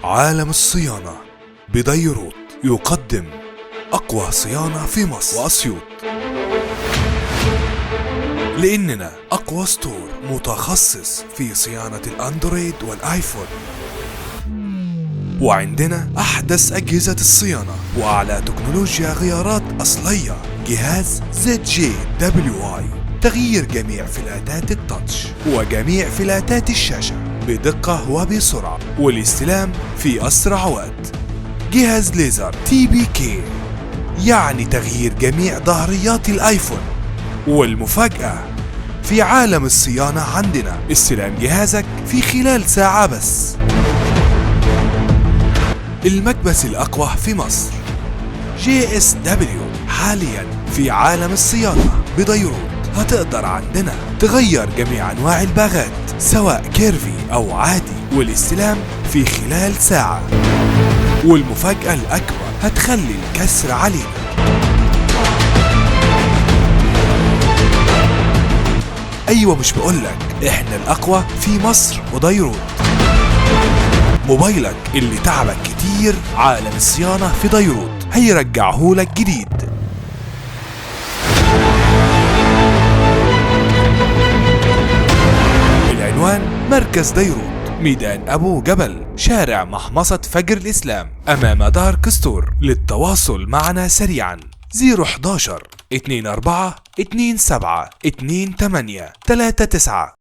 عالم الصيانة بديروت يقدم أقوى صيانة في مصر وأسيوط، لأننا أقوى ستور متخصص في صيانة الأندرويد والآيفون، وعندنا أحدث أجهزة الصيانة وأعلى تكنولوجيا غيارات أصلية. جهاز ZJWI تغيير جميع فلاتات التاتش وجميع فلاتات الشاشة بدقة وبسرعة والاستلام في أسرع وقت. جهاز ليزر TPK يعني تغيير جميع ظهريات الآيفون. والمفاجأة في عالم الصيانة عندنا استلام جهازك في خلال ساعة بس. المكبس الأقوى في مصر JSW حاليا في عالم الصيانة بديروت. هتقدر عندنا تغير جميع أنواع الباغات سواء كيرفي أو عادي والاستلام في خلال ساعة. والمفاجأة الأكبر هتخلي الكسر علينا. أيوة مش بقولك إحنا الأقوى في مصر وديروت. موبايلك اللي تعبك كتير عالم الصيانة في ديروت هيرجعهولك جديد. العنوان مركز ديروت، ميدان أبو جبل، شارع محمصة فجر الإسلام، أمام دارك ستور. للتواصل معنا سريعا 011 24 27 28 39.